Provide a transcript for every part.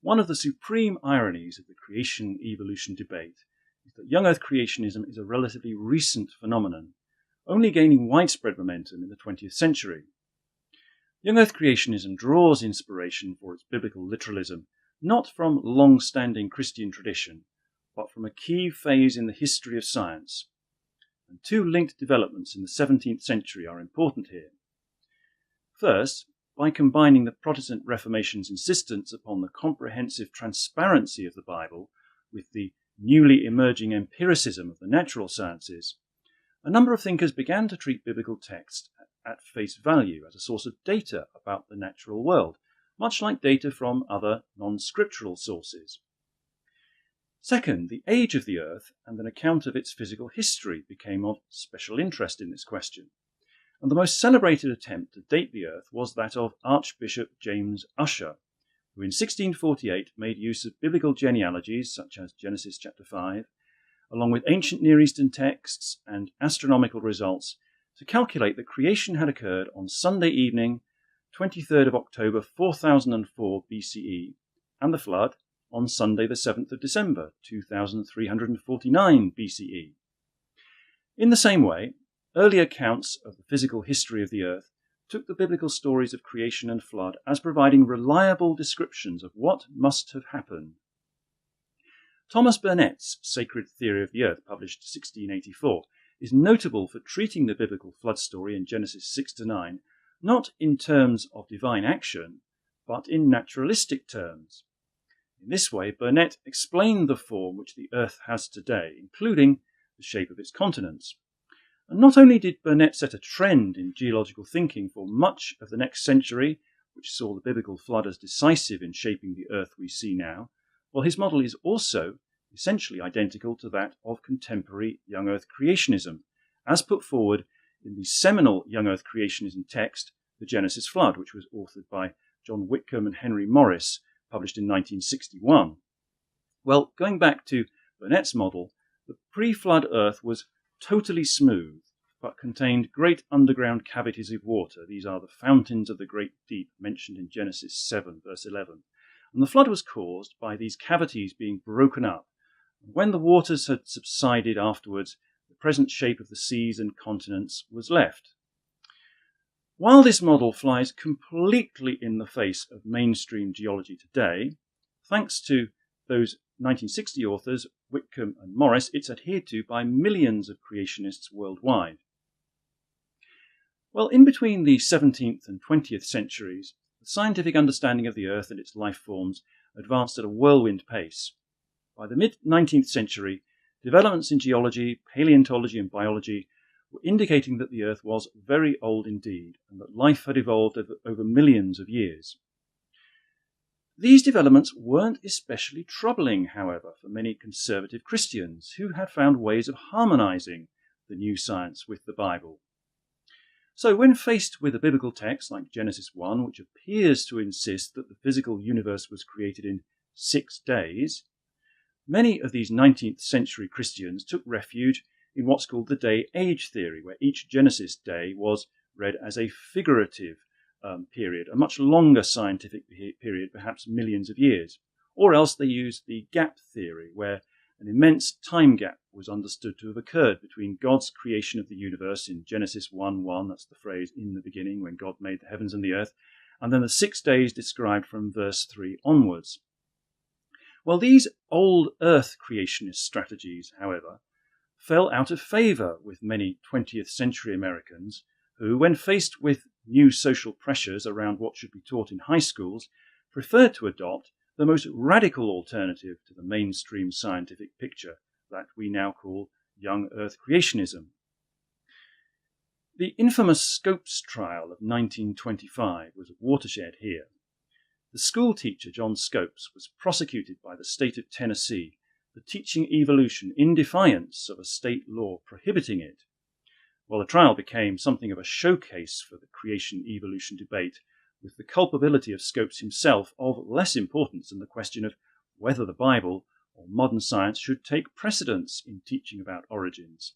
One of the supreme ironies of the creation-evolution debate is that young Earth creationism is a relatively recent phenomenon, only gaining widespread momentum in the 20th century. Young Earth creationism draws inspiration for its biblical literalism not from long-standing Christian tradition, but from a key phase in the history of science. And two linked developments in the 17th century are important here. First, by combining the Protestant Reformation's insistence upon the comprehensive transparency of the Bible with the newly emerging empiricism of the natural sciences, a number of thinkers began to treat biblical text at face value as a source of data about the natural world, much like data from other non-scriptural sources. Second, the age of the Earth and an account of its physical history became of special interest in this question. And the most celebrated attempt to date the Earth was that of Archbishop James Ussher, who in 1648 made use of biblical genealogies such as Genesis chapter 5, along with ancient Near Eastern texts and astronomical results, to calculate that creation had occurred on Sunday evening, 23rd of October 4004 BCE, and the flood on Sunday the 7th of December 2349 BCE. In the same way, early accounts of the physical history of the Earth took the biblical stories of creation and flood as providing reliable descriptions of what must have happened. Thomas Burnet's Sacred Theory of the Earth, published 1684, is notable for treating the biblical flood story in Genesis 6-9 not in terms of divine action, but in naturalistic terms. In this way, Burnet explained the form which the Earth has today, including the shape of its continents. And not only did Burnet set a trend in geological thinking for much of the next century, which saw the biblical flood as decisive in shaping the Earth we see now, well, his model is also essentially identical to that of contemporary young Earth creationism, as put forward in the seminal young Earth creationism text, The Genesis Flood, which was authored by John Whitcomb and Henry Morris, published in 1961. Well, going back to Burnet's model, the pre-flood Earth was totally smooth, but contained great underground cavities of water. These are the fountains of the great deep mentioned in Genesis 7, verse 11. And the flood was caused by these cavities being broken up. And when the waters had subsided afterwards, the present shape of the seas and continents was left. While this model flies completely in the face of mainstream geology today, thanks to those 1960 authors, Whitcomb and Morris, it's adhered to by millions of creationists worldwide. Well, in between the 17th and 20th centuries, the scientific understanding of the Earth and its life forms advanced at a whirlwind pace. By the mid-19th century, developments in geology, paleontology and biology were indicating that the Earth was very old indeed, and that life had evolved over millions of years. These developments weren't especially troubling, however, for many conservative Christians who had found ways of harmonizing the new science with the Bible. So when faced with a biblical text like Genesis 1, which appears to insist that the physical universe was created in 6 days, many of these 19th century Christians took refuge in what's called the day-age theory, where each Genesis day was read as a figurative period, a much longer scientific period, perhaps millions of years. Or else they used the gap theory, where an immense time gap was understood to have occurred between God's creation of the universe in Genesis 1:1, that's the phrase "in the beginning," when God made the heavens and the earth, and then the 6 days described from verse 3 onwards. Well, these old earth creationist strategies, however, fell out of favour with many 20th century Americans who, when faced with new social pressures around what should be taught in high schools, preferred to adopt the most radical alternative to the mainstream scientific picture that we now call young earth creationism. The infamous Scopes trial of 1925 was a watershed here. The school teacher, John Scopes, was prosecuted by the state of Tennessee for teaching evolution in defiance of a state law prohibiting it. Well, the trial became something of a showcase for the creation-evolution debate, with the culpability of Scopes himself of less importance than the question of whether the Bible or modern science should take precedence in teaching about origins.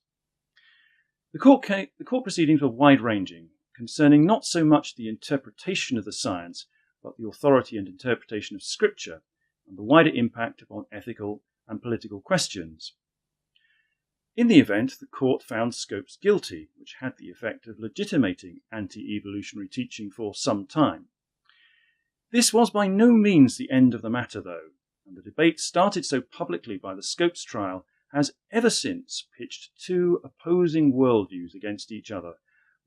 The court proceedings were wide-ranging, concerning not so much the interpretation of the science, but the authority and interpretation of Scripture, and the wider impact upon ethical and political questions. In the event, the court found Scopes guilty, which had the effect of legitimating anti-evolutionary teaching for some time. This was by no means the end of the matter, though, and the debate started so publicly by the Scopes trial has ever since pitched two opposing worldviews against each other,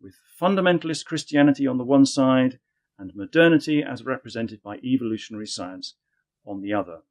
with fundamentalist Christianity on the one side and modernity as represented by evolutionary science on the other.